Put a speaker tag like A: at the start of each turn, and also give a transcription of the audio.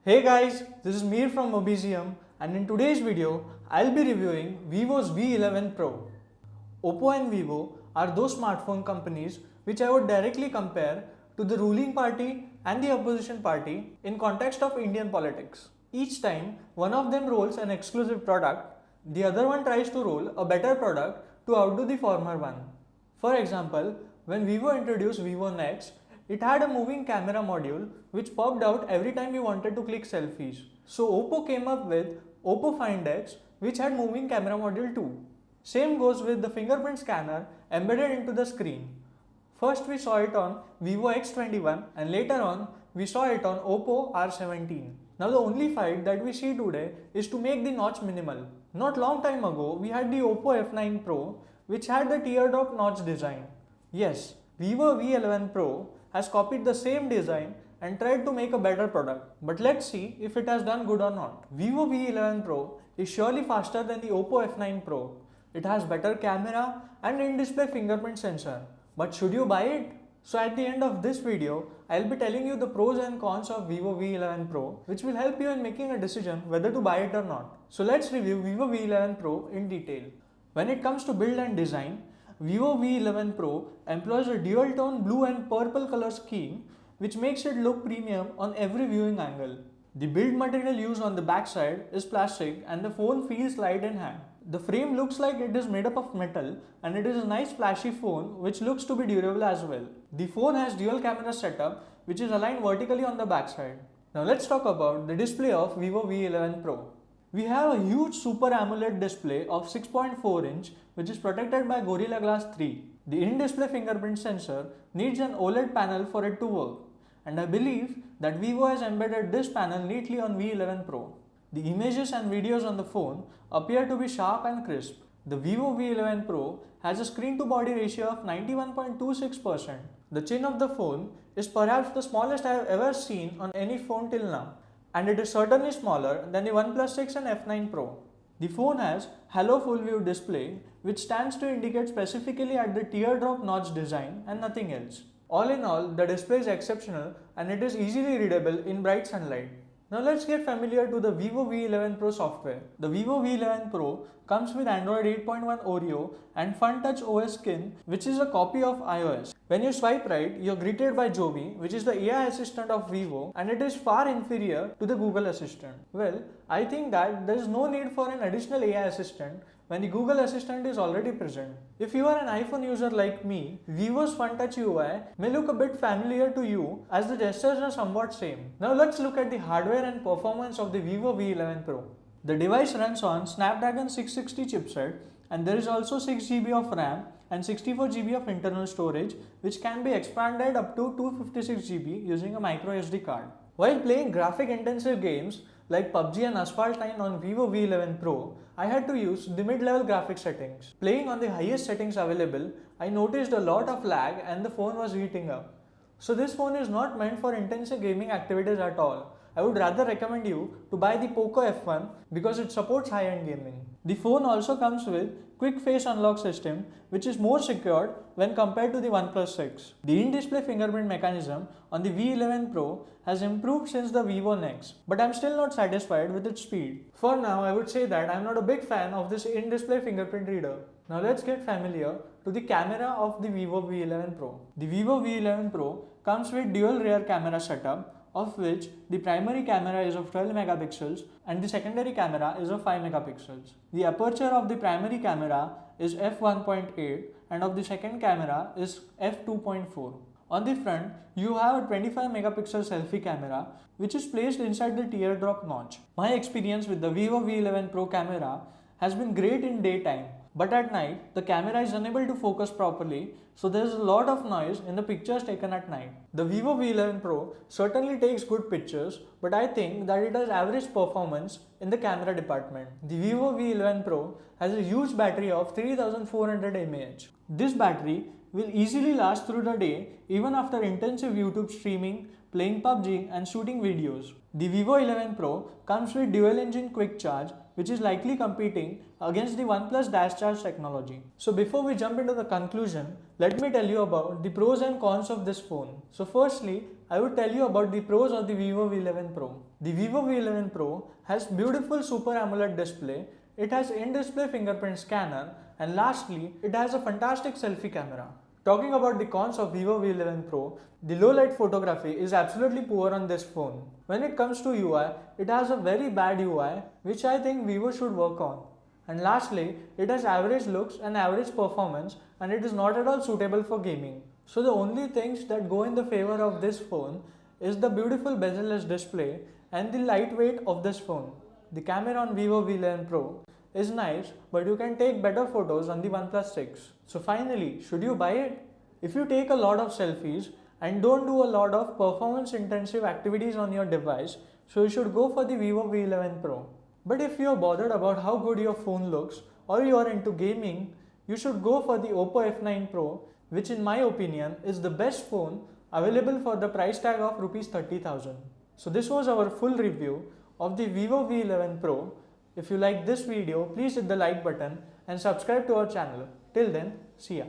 A: Hey guys, this is Mir from Mobisium, and in today's video, I'll be reviewing Vivo's V11 Pro. Oppo and Vivo are those smartphone companies which I would directly compare to the ruling party and the opposition party in context of Indian politics. Each time one of them rolls an exclusive product, the other one tries to roll a better product to outdo the former one. For example, when Vivo introduced Vivo Next, it had a moving camera module which popped out every time you wanted to click selfies. So Oppo came up with Oppo Find X, which had moving camera module too. Same goes with the fingerprint scanner embedded into the screen. First we saw it on Vivo X21 and later on we saw it on Oppo R17. Now the only fight that we see today is to make the notch minimal. Not long time ago we had the Oppo F9 Pro which had the teardrop notch design. Yes, Vivo V11 Pro has copied the same design and tried to make a better product. But let's see if it has done good or not. Vivo V11 Pro is surely faster than the Oppo F9 Pro. It has better camera and in-display fingerprint sensor. But should you buy it? So at the end of this video, I'll be telling you the pros and cons of Vivo V11 Pro, which will help you in making a decision whether to buy it or not. So let's review Vivo V11 Pro in detail. When it comes to build and design, Vivo V11 Pro employs a dual-tone blue and purple color scheme which makes it look premium on every viewing angle. The build material used on the backside is plastic and the phone feels light in hand. The frame looks like it is made up of metal and it is a nice flashy phone which looks to be durable as well. The phone has dual camera setup which is aligned vertically on the backside. Now let's talk about the display of Vivo V11 Pro. We have a huge Super AMOLED display of 6.4 inch which is protected by Gorilla Glass 3. The in-display fingerprint sensor needs an OLED panel for it to work, and I believe that Vivo has embedded this panel neatly on V11 Pro. The images and videos on the phone appear to be sharp and crisp. The Vivo V11 Pro has a screen-to-body ratio of 91.26%. The chin of the phone is perhaps the smallest I have ever seen on any phone till now, and it is certainly smaller than the OnePlus 6 and F9 Pro. The phone has Hello Full View display which stands to indicate specifically at the teardrop notch design and nothing else. All in all, the display is exceptional and it is easily readable in bright sunlight. Now let's get familiar to the Vivo V11 Pro software. The Vivo V11 Pro comes with Android 8.1 Oreo and FunTouch OS skin which is a copy of iOS. When you swipe right, you're greeted by Joby, which is the AI assistant of Vivo, and it is far inferior to the Google Assistant. Well, I think that there is no need for an additional AI assistant when the Google Assistant is already present. If you are an iPhone user like me, Vivo's FunTouch UI may look a bit familiar to you as the gestures are somewhat same. Now let's look at the hardware and performance of the Vivo V11 Pro. The device runs on Snapdragon 660 chipset and there is also 6GB of RAM and 64GB of internal storage which can be expanded up to 256GB using a microSD card. While playing graphic intensive games like PUBG and Asphalt 9 on Vivo V11 Pro, I had to use the mid-level graphics settings. Playing on the highest settings available, I noticed a lot of lag and the phone was heating up. So this phone is not meant for intensive gaming activities at all. I would rather recommend you to buy the Poco F1 because it supports high-end gaming. The phone also comes with quick face unlock system which is more secured when compared to the OnePlus 6. The in-display fingerprint mechanism on the V11 Pro has improved since the Vivo Next, but I'm still not satisfied with its speed. For now, I would say that I'm not a big fan of this in-display fingerprint reader. Now let's get familiar to the camera of the Vivo V11 Pro. The Vivo V11 Pro comes with dual rear camera setup, of which the primary camera is of 12 megapixels and the secondary camera is of 5 megapixels. The aperture of the primary camera is f1.8 and of the second camera is f2.4. On the front, you have a 25 megapixel selfie camera which is placed inside the teardrop notch. My experience with the Vivo V11 Pro camera has been great in daytime, but at night the camera is unable to focus properly, so there is a lot of noise in the pictures taken at night. The Vivo V11 Pro certainly takes good pictures, but I think that it has average performance in the camera department. The Vivo V11 Pro has a huge battery of 3400 mAh. This battery will easily last through the day even after intensive YouTube streaming, playing PUBG and shooting videos. The Vivo 11 Pro comes with dual engine quick charge, which is likely competing against the OnePlus Dash Charge technology. So before we jump into the conclusion, let me tell you about the pros and cons of this phone. So firstly, I would tell you about the pros of the Vivo V11 Pro. The Vivo V11 Pro has beautiful Super AMOLED display, it has in-display fingerprint scanner, and lastly, it has a fantastic selfie camera. Talking about the cons of Vivo V11 Pro, the low light photography is absolutely poor on this phone. When it comes to UI, it has a very bad UI, which I think Vivo should work on. And lastly, it has average looks and average performance, and it is not at all suitable for gaming. So the only things that go in the favor of this phone is the beautiful bezel-less display and the lightweight of this phone. The camera on Vivo V11 Pro is nice, but you can take better photos on the OnePlus 6. So finally, should you buy it? If you take a lot of selfies and don't do a lot of performance intensive activities on your device, so you should go for the Vivo V11 Pro. But if you are bothered about how good your phone looks or you are into gaming, you should go for the Oppo F9 Pro, which in my opinion is the best phone available for the price tag of Rs 30,000. So this was our full review of the Vivo V11 Pro. If you like this video, please hit the like button and subscribe to our channel. Till then, see ya.